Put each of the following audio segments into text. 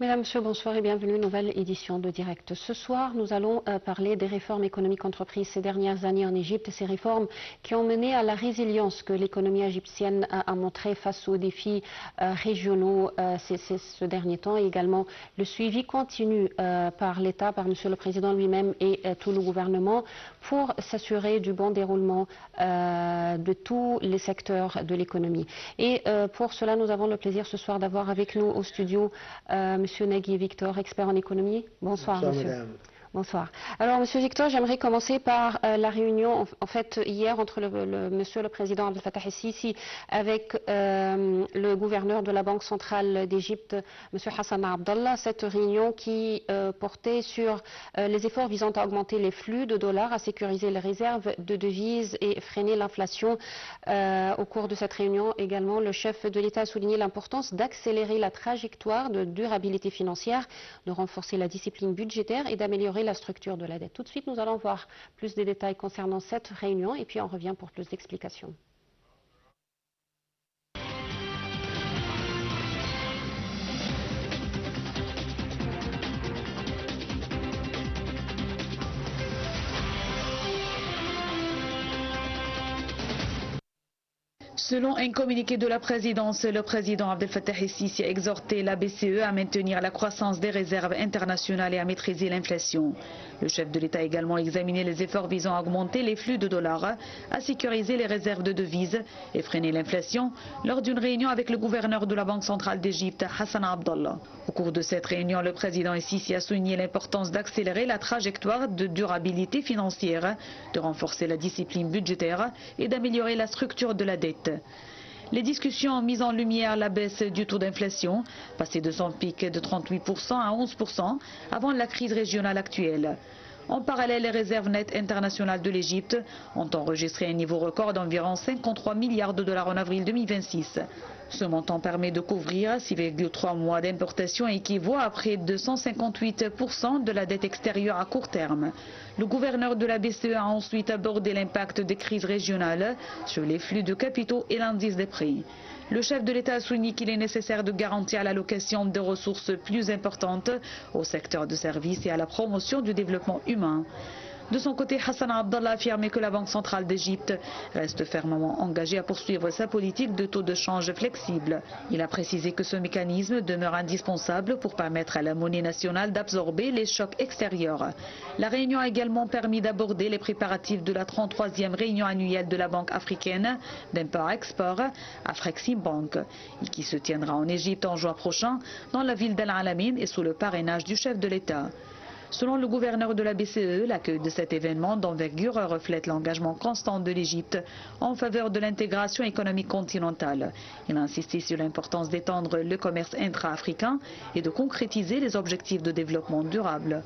Mesdames, Messieurs, bonsoir et bienvenue à une nouvelle édition de Direct. Ce soir, nous allons parler des réformes économiques entreprises ces dernières années en Égypte, ces réformes qui ont mené à la résilience que l'économie égyptienne a montré face aux défis régionaux ce dernier temps, et également le suivi continu par l'État, par Monsieur le Président lui-même et tout le gouvernement pour s'assurer du bon déroulement de tous les secteurs de l'économie. Et pour cela, nous avons le plaisir ce soir d'avoir avec nous au studio Monsieur Nagui Victor, expert en économie. Bonsoir, Bonsoir, monsieur. madame. Bonsoir. Alors, Monsieur Victor, j'aimerais commencer par la réunion, en fait, hier entre Monsieur le Président Abdel Fattah el-Sisi avec le gouverneur de la Banque centrale d'Égypte, Monsieur Hassan Abdallah. Cette réunion qui portait sur les efforts visant à augmenter les flux de dollars, à sécuriser les réserves de devises et freiner l'inflation. Au cours de cette réunion, également, le chef de l'État a souligné l'importance d'accélérer la trajectoire de durabilité financière, de renforcer la discipline budgétaire et d'améliorer la structure de la dette. Tout de suite, nous allons voir plus de détails concernant cette réunion et puis on revient pour plus d'explications. Selon un communiqué de la présidence, le président Abdel Fattah el-Sisi a exhorté la BCE à maintenir la croissance des réserves internationales et à maîtriser l'inflation. Le chef de l'État a également examiné les efforts visant à augmenter les flux de dollars, à sécuriser les réserves de devises et freiner l'inflation lors d'une réunion avec le gouverneur de la Banque centrale d'Égypte, Hassan Abdallah. Au cours de cette réunion, le président el-Sisi a souligné l'importance d'accélérer la trajectoire de durabilité financière, de renforcer la discipline budgétaire et d'améliorer la structure de la dette. Les discussions ont mis en lumière la baisse du taux d'inflation, passé de son pic de 38% à 11% avant la crise régionale actuelle. En parallèle, les réserves nettes internationales de l'Égypte ont enregistré un niveau record d'environ 53 milliards de dollars en avril 2026. Ce montant permet de couvrir 6,3 mois d'importation et équivaut à près de 158% de la dette extérieure à court terme. Le gouverneur de la BCE a ensuite abordé l'impact des crises régionales sur les flux de capitaux et l'indice des prix. Le chef de l'État a souligné qu'il est nécessaire de garantir l'allocation de ressources plus importantes au secteur de services et à la promotion du développement humain. De son côté, Hassan Abdallah a affirmé que la Banque centrale d'Égypte reste fermement engagée à poursuivre sa politique de taux de change flexible. Il a précisé que ce mécanisme demeure indispensable pour permettre à la monnaie nationale d'absorber les chocs extérieurs. La réunion a également permis d'aborder les préparatifs de la 33e réunion annuelle de la Banque africaine d'import-export, Afreximbank, qui se tiendra en Égypte en juin prochain dans la ville d'Al Alamein et sous le parrainage du chef de l'État. Selon le gouverneur de la BCE, l'accueil de cet événement d'envergure reflète l'engagement constant de l'Égypte en faveur de l'intégration économique continentale. Il a insisté sur l'importance d'étendre le commerce intra-africain et de concrétiser les objectifs de développement durable.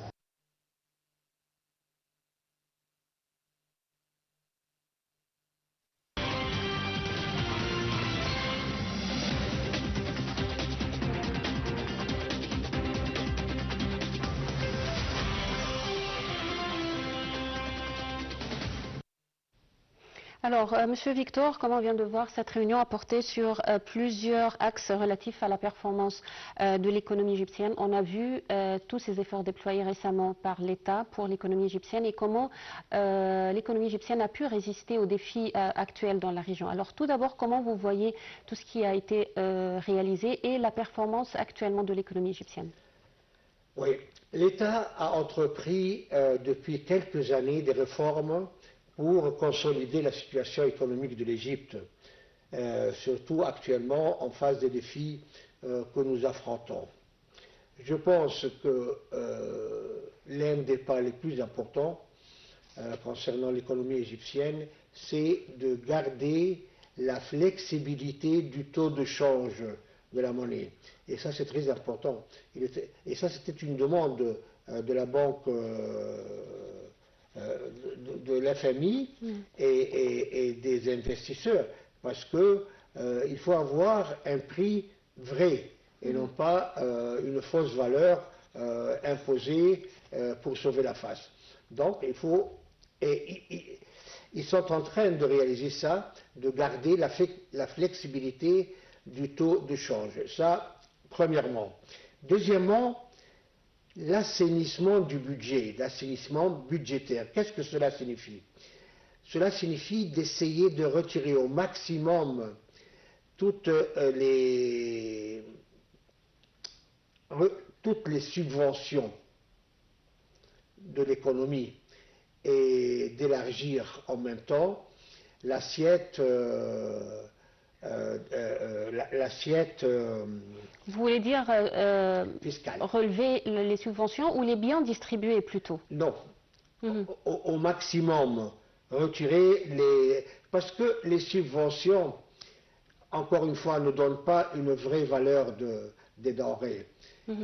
Alors, Monsieur Victor, comme on vient de voir, cette réunion a porté sur plusieurs axes relatifs à la performance de l'économie égyptienne. On a vu tous ces efforts déployés récemment par l'État pour l'économie égyptienne et comment l'économie égyptienne a pu résister aux défis actuels dans la région. Alors, tout d'abord, comment vous voyez tout ce qui a été réalisé et la performance actuellement de l'économie égyptienne? Oui, l'État a entrepris depuis quelques années des réformes pour consolider la situation économique de l'Égypte, surtout actuellement en face des défis que nous affrontons. Je pense que l'un des pas les plus importants concernant l'économie égyptienne, c'est de garder la flexibilité du taux de change de la monnaie. Et ça, c'est très important. Et ça, c'était une demande de la banque de l'FMI et des investisseurs, parce qu'il faut avoir un prix vrai et non pas une fausse valeur imposée pour sauver la face. Donc il faut, ils sont en train de réaliser ça, de garder la flexibilité du taux de change. Ça, premièrement. Deuxièmement, l'assainissement du budget, l'assainissement budgétaire. Qu'est-ce que cela signifie? Cela signifie d'essayer de retirer au maximum toutes les subventions de l'économie et d'élargir en même temps l'assiette Vous voulez dire fiscale. relever les subventions ou les biens distribués plutôt? Non, au maximum retirer les... Parce que les subventions, encore une fois, ne donnent pas une vraie valeur des denrées.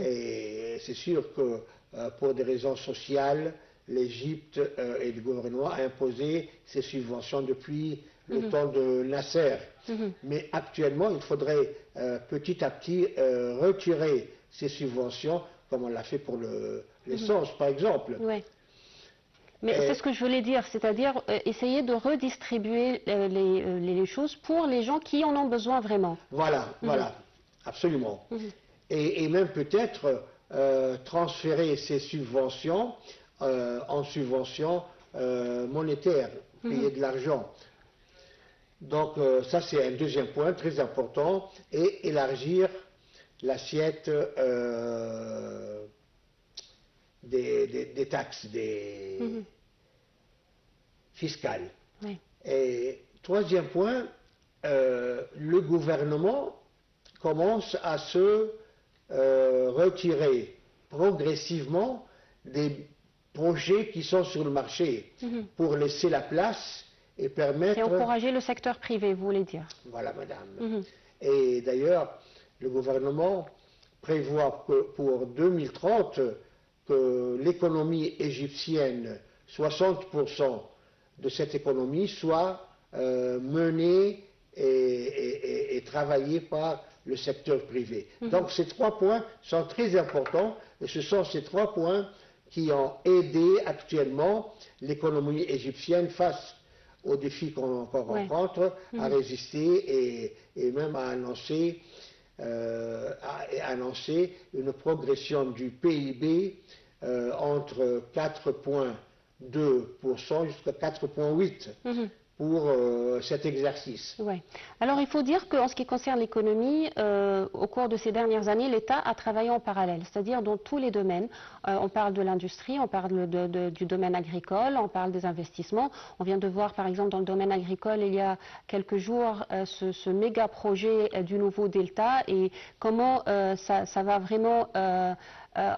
Et c'est sûr que pour des raisons sociales, l'Égypte et le gouvernement a imposé ces subventions depuis le temps de Nasser. Mais actuellement, il faudrait petit à petit retirer ces subventions, comme on l'a fait pour l'essence, par exemple. Oui. Mais c'est ce que je voulais dire, c'est-à-dire essayer de redistribuer les choses pour les gens qui en ont besoin vraiment. Voilà, voilà, absolument. Et même peut-être transférer ces subventions en subventions monétaires, payer de l'argent. Donc ça c'est un deuxième point très important, et élargir l'assiette des taxes fiscales. Oui. Et troisième point, le gouvernement commence à se retirer progressivement des projets qui sont sur le marché pour laisser la place et permettre... Et encourager le secteur privé, vous voulez dire? Voilà, madame. Et d'ailleurs, le gouvernement prévoit que pour 2030, que l'économie égyptienne, 60% de cette économie soit menée et travaillée par le secteur privé. Donc ces trois points sont très importants, et ce sont ces trois points qui ont aidé actuellement l'économie égyptienne face aux défis qu'on rencontre, à résister et même à annoncer une progression du PIB entre 4,2% jusqu'à 4,8% pour cet exercice. Ouais. Alors il faut dire qu'en ce qui concerne l'économie, au cours de ces dernières années, l'État a travaillé en parallèle, c'est-à-dire dans tous les domaines. On parle de l'industrie, on parle du domaine agricole, on parle des investissements. On vient de voir par exemple dans le domaine agricole il y a quelques jours ce méga projet du nouveau Delta, et comment ça va vraiment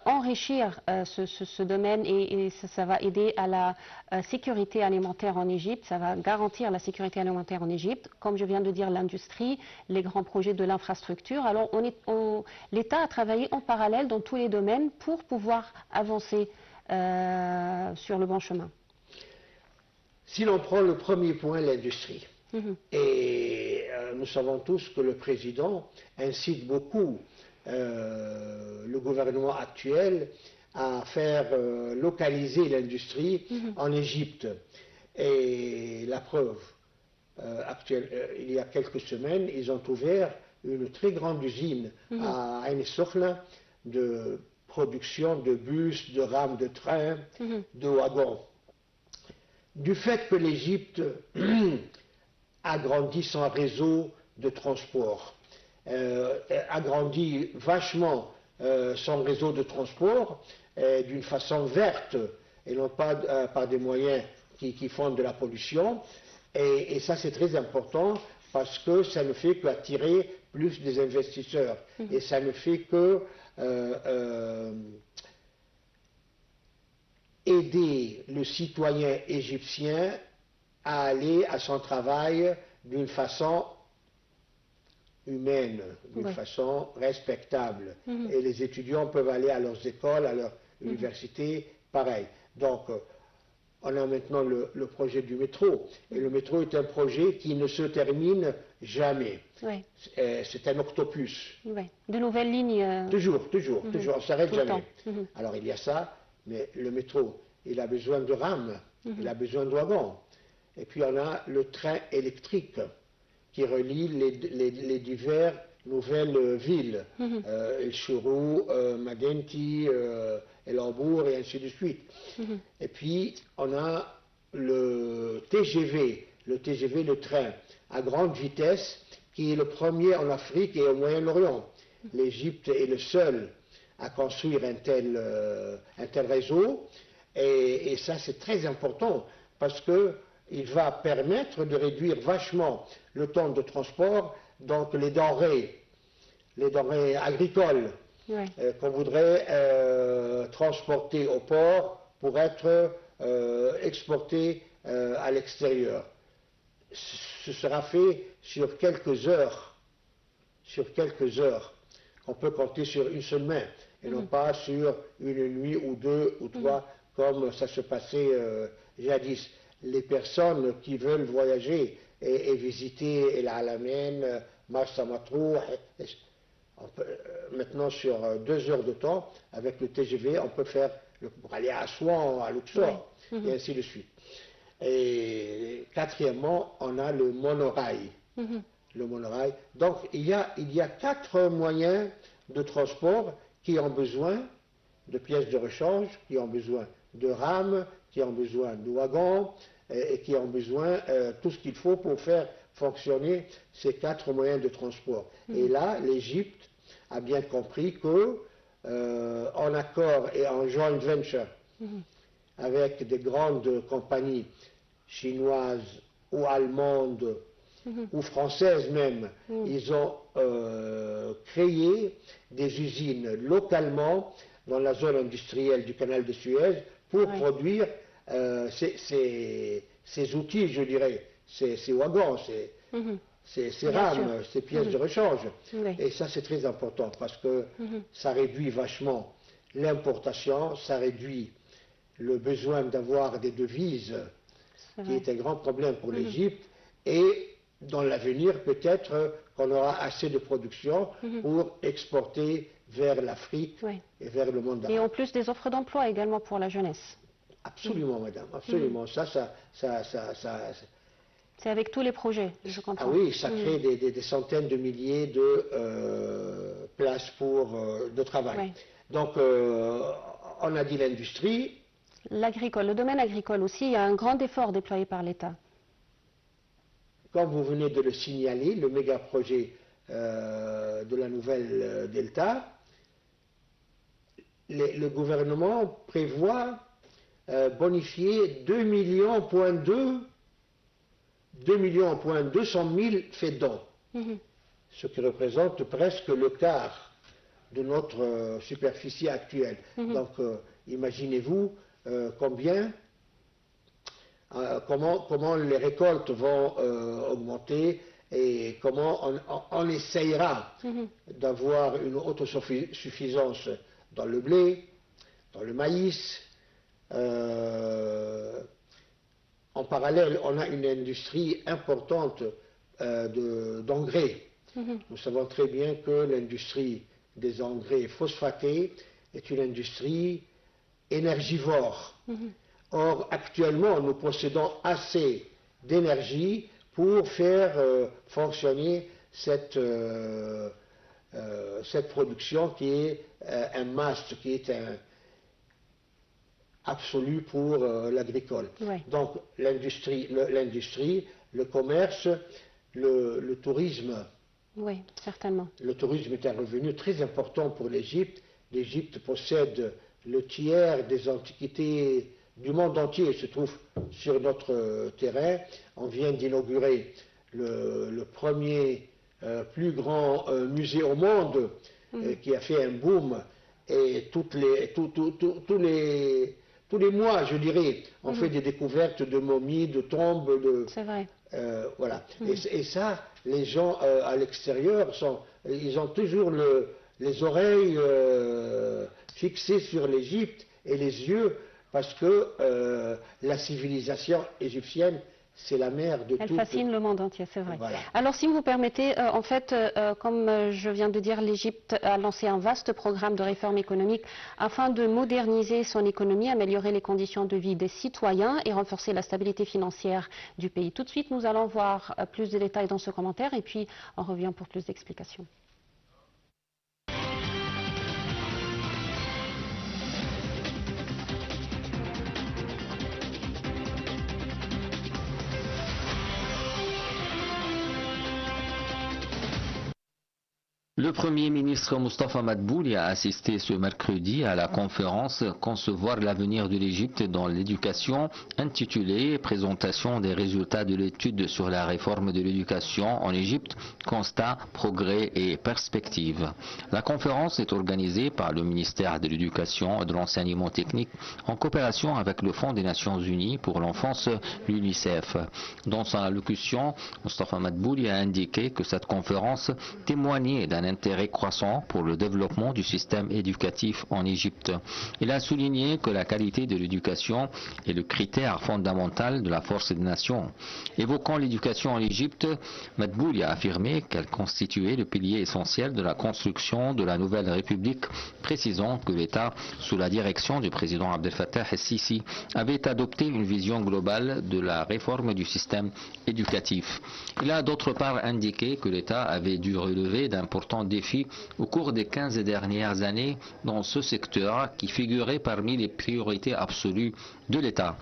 enrichir ce domaine, et ça va aider à la sécurité alimentaire en Égypte, ça va garantir la sécurité alimentaire en Égypte, comme je viens de dire, l'industrie, les grands projets de l'infrastructure. Alors l'État a travaillé en parallèle dans tous les domaines pour pouvoir avancer sur le bon chemin. Si l'on prend le premier point, l'industrie, et nous savons tous que le président incite beaucoup le gouvernement actuel à faire localiser l'industrie en Égypte. Et la preuve, il y a quelques semaines, ils ont ouvert une très grande usine à Ain Sokhna de production de bus, de rames de train, de wagons. Du fait que l'Égypte agrandit son réseau de transport, agrandit vachement son réseau de transport d'une façon verte et non pas par des moyens qui font de la pollution. Et ça c'est très important parce que ça ne fait qu'attirer plus des investisseurs et ça ne fait que aider le citoyen égyptien à aller à son travail d'une façon humaine, d'une façon respectable. Et les étudiants peuvent aller à leurs écoles, à leur université, pareil. Donc, on a maintenant le projet du métro. Et le métro est un projet qui ne se termine jamais. Oui. C'est un octopus. Oui. De nouvelles lignes. Toujours, on ne s'arrête jamais. Alors, il y a ça, mais le métro, il a besoin de rames, il a besoin de wagons. Et puis, on a le train électrique qui relie les divers nouvelles villes, El Chourou, Madinti, El Ambour et ainsi de suite. Et puis on a le TGV, le train à grande vitesse, qui est le premier en Afrique et au Moyen-Orient. L'Égypte est le seul à construire un tel réseau, et ça c'est très important parce qu'il va permettre de réduire vachement le temps de transport, donc les denrées agricoles qu'on voudrait transporter au port pour être exportées à l'extérieur. Ce sera fait sur quelques heures. On peut compter sur une seule main, et non pas sur une nuit ou deux ou trois, comme ça se passait jadis. Les personnes qui veulent voyager et visiter El Alamein, Marsa Matruh, maintenant sur 2 heures de temps, avec le TGV, on peut faire pour aller à Assouan, à Luxor, et ainsi de suite. Et quatrièmement, on a le monorail. Donc il y a 4 moyens de transport qui ont besoin de pièces de rechange, qui ont besoin de rames, qui ont besoin de wagons, et qui ont besoin tout ce qu'il faut pour faire fonctionner ces 4 moyens de transport. Et là, l'Égypte a bien compris que, en accord et en joint venture avec des grandes compagnies chinoises ou allemandes ou françaises même, ils ont créé des usines localement dans la zone industrielle du canal de Suez pour produire ces outils, je dirais, ces wagons, ces rames, ces pièces de rechange. Et ça c'est très important parce que ça réduit vachement l'importation, ça réduit le besoin d'avoir des devises, qui est un grand problème pour l'Égypte, et dans l'avenir peut-être qu'on aura assez de production pour exporter vers l'Afrique et vers le monde arabe. Et en plus des offres d'emploi également pour la jeunesse. Absolument, madame, absolument. C'est avec tous les projets, je comprends. Ah oui, ça crée des centaines de milliers de places de travail. Donc, on a dit l'industrie. L'agricole, le domaine agricole aussi, il y a un grand effort déployé par l'État. Comme vous venez de le signaler, le méga projet de la nouvelle Delta, le gouvernement prévoit bonifier 2,2 millions fédans, ce qui représente presque le quart de notre superficie actuelle. Donc, imaginez-vous comment les récoltes vont augmenter et comment on essayera d'avoir une autosuffisance dans le blé, dans le maïs. En parallèle, on a une industrie importante d'engrais. Nous savons très bien que l'industrie des engrais phosphatés est une industrie énergivore. Or, actuellement, nous possédons assez d'énergie pour faire fonctionner cette production qui est un must, qui est un absolu pour l'agricole. Donc, l'industrie, le commerce, le tourisme. Oui, certainement. Le tourisme est un revenu très important pour l'Égypte. L'Égypte possède le tiers des antiquités du monde entier se trouve sur notre terrain. On vient d'inaugurer le premier plus grand musée au monde qui a fait un boom, et tous les mois, je dirais, on fait des découvertes de momies, de tombes. C'est vrai. Voilà. Et ça, les gens à l'extérieur, ils ont toujours les oreilles fixées sur l'Égypte et les yeux, parce que la civilisation égyptienne, c'est la mère de tout. Elle fascine le monde entier, c'est vrai. Voilà. Alors, si vous permettez, en fait, comme je viens de dire, l'Égypte a lancé un vaste programme de réforme économique afin de moderniser son économie, améliorer les conditions de vie des citoyens et renforcer la stabilité financière du pays. Tout de suite, nous allons voir plus de détails dans ce commentaire et puis on revient pour plus d'explications. Le Premier ministre Moustapha Madbouli a assisté ce mercredi à la conférence Concevoir l'avenir de l'Égypte dans l'éducation intitulée Présentation des résultats de l'étude sur la réforme de l'éducation en Égypte, constats, progrès et perspectives. La conférence est organisée par le ministère de l'Éducation et de l'Enseignement technique en coopération avec le Fonds des Nations Unies pour l'enfance, l'UNICEF. Dans son allocution, Moustapha Madbouli a indiqué que cette conférence témoignait d'un intérêt croissant pour le développement du système éducatif en Égypte. Il a souligné que la qualité de l'éducation est le critère fondamental de la force des nations. Évoquant l'éducation en Égypte, Madbouli a affirmé qu'elle constituait le pilier essentiel de la construction de la nouvelle République, précisant que l'État, sous la direction du président Abdel Fattah el-Sisi, avait adopté une vision globale de la réforme du système éducatif. Il a d'autre part indiqué que l'État avait dû relever d'importants défis au cours des 15 dernières années dans ce secteur qui figurait parmi les priorités absolues de l'État.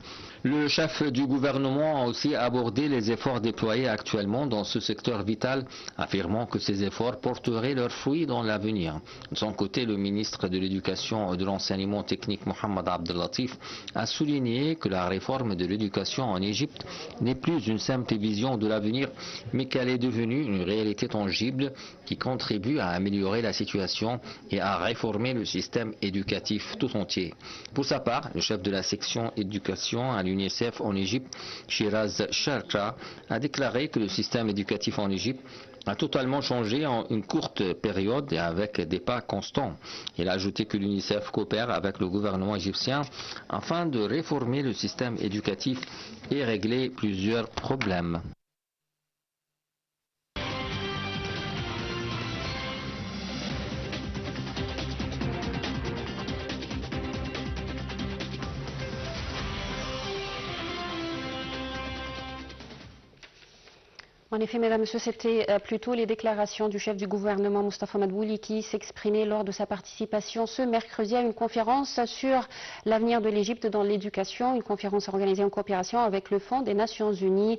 Le chef du gouvernement a aussi abordé les efforts déployés actuellement dans ce secteur vital, affirmant que ces efforts porteraient leurs fruits dans l'avenir. De son côté, le ministre de l'Éducation et de l'Enseignement technique Mohamed Abdel Latif a souligné que la réforme de l'éducation en Égypte n'est plus une simple vision de l'avenir, mais qu'elle est devenue une réalité tangible qui contribue à améliorer la situation et à réformer le système éducatif tout entier. Pour sa part, le chef de la section éducation à l'UNICEF en Égypte, Shiraz Sharcha, a déclaré que le système éducatif en Égypte a totalement changé en une courte période et avec des pas constants. Il a ajouté que l'UNICEF coopère avec le gouvernement égyptien afin de réformer le système éducatif et régler plusieurs problèmes. En effet, mesdames, messieurs, c'était plutôt les déclarations du chef du gouvernement Moustapha Madbouli qui s'exprimait lors de sa participation ce mercredi à une conférence sur l'avenir de l'Égypte dans l'éducation, une conférence organisée en coopération avec le Fonds des Nations Unies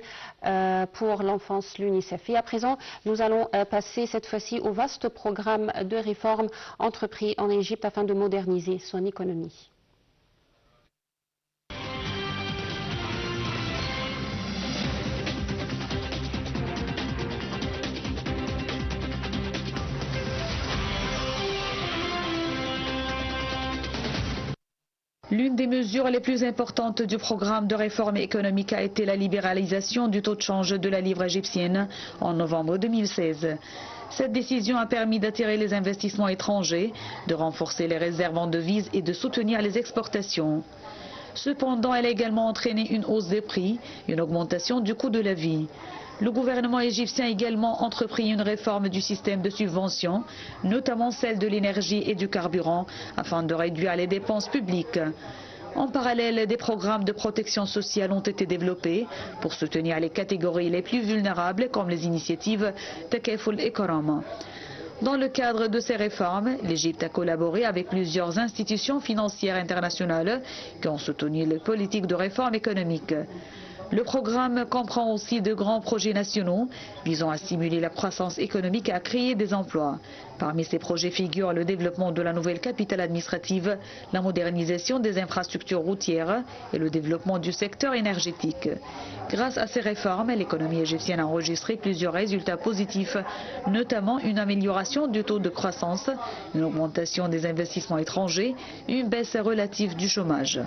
pour l'enfance, l'UNICEF. Et à présent, nous allons passer cette fois-ci au vaste programme de réformes entrepris en Égypte afin de moderniser son économie. L'une des mesures les plus importantes du programme de réforme économique a été la libéralisation du taux de change de la livre égyptienne en novembre 2016. Cette décision a permis d'attirer les investissements étrangers, de renforcer les réserves en devises et de soutenir les exportations. Cependant, elle a également entraîné une hausse des prix, une augmentation du coût de la vie. Le gouvernement égyptien a également entrepris une réforme du système de subvention, notamment celle de l'énergie et du carburant, afin de réduire les dépenses publiques. En parallèle, des programmes de protection sociale ont été développés pour soutenir les catégories les plus vulnérables, comme les initiatives Takaful et Karam. Dans le cadre de ces réformes, l'Égypte a collaboré avec plusieurs institutions financières internationales qui ont soutenu les politiques de réforme économique. Le programme comprend aussi de grands projets nationaux visant à stimuler la croissance économique et à créer des emplois. Parmi ces projets figurent le développement de la nouvelle capitale administrative, la modernisation des infrastructures routières et le développement du secteur énergétique. Grâce à ces réformes, l'économie égyptienne a enregistré plusieurs résultats positifs, notamment une amélioration du taux de croissance, une augmentation des investissements étrangers, une baisse relative du chômage.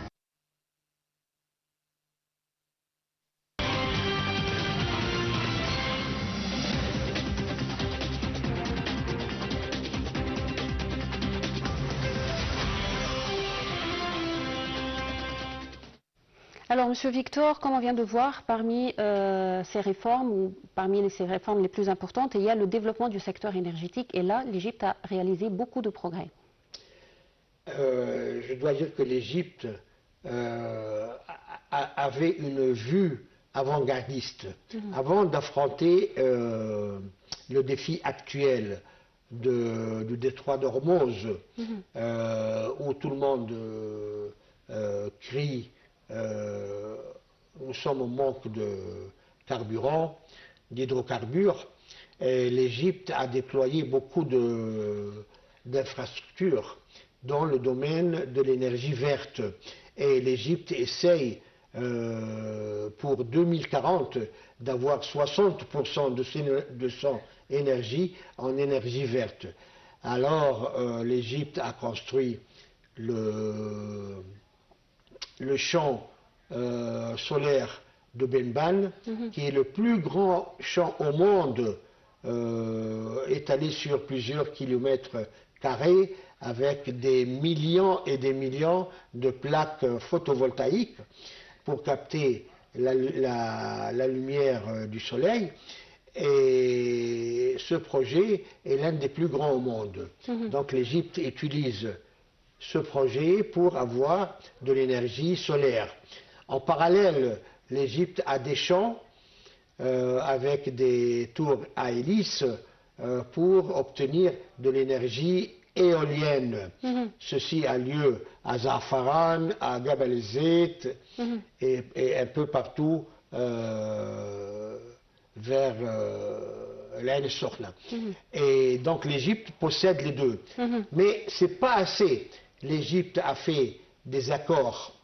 Alors, Monsieur Victor, comme on vient de voir, parmi ces réformes, ou parmi ces réformes les plus importantes, il y a le développement du secteur énergétique. Et là, l'Égypte a réalisé beaucoup de progrès. Je dois dire que l'Égypte avait une vue avant-gardiste. Avant d'affronter le défi actuel du détroit d'Ormuz, où tout le monde crie nous sommes en manque de carburant, d'hydrocarbures. l'Égypte a déployé beaucoup d'infrastructures dans le domaine de l'énergie verte. Et l'Égypte essaye pour 2040 d'avoir 60% de son énergie en énergie verte. Alors l'Égypte a construit le champ solaire de Benban, qui est le plus grand champ au monde, étalé sur plusieurs kilomètres carrés, avec des millions et des millions de plaques photovoltaïques pour capter la lumière du soleil. Et ce projet est l'un des plus grands au monde. Donc l'Égypte utilise ce projet pour avoir de l'énergie solaire. En parallèle, l'Égypte a des champs avec des tours à hélices pour obtenir de l'énergie éolienne. Ceci a lieu à Zafaran, à Gabal el-Zayt et un peu partout vers l'Ain el-Sokhna. Et donc l'Égypte possède les deux. Mais ce n'est pas assez. L'Égypte a fait des accords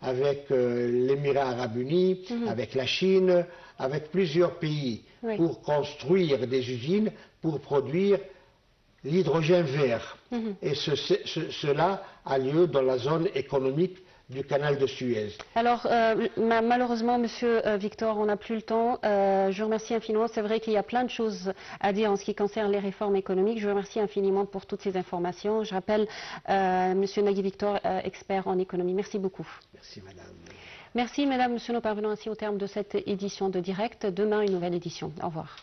avec l'Émirat arabe uni, avec la Chine, avec plusieurs pays pour construire des usines pour produire l'hydrogène vert. Et cela a lieu dans la zone économique du canal de Suez. Alors, malheureusement, Monsieur Victor, on n'a plus le temps. Je vous remercie infiniment. C'est vrai qu'il y a plein de choses à dire en ce qui concerne les réformes économiques. Je vous remercie infiniment pour toutes ces informations. Je rappelle Monsieur Nagui Victor, expert en économie. Merci beaucoup. Merci, Madame. Merci, Mesdames, Messieurs. Nous parvenons ainsi au terme de cette édition de Direct. Demain, une nouvelle édition. Au revoir.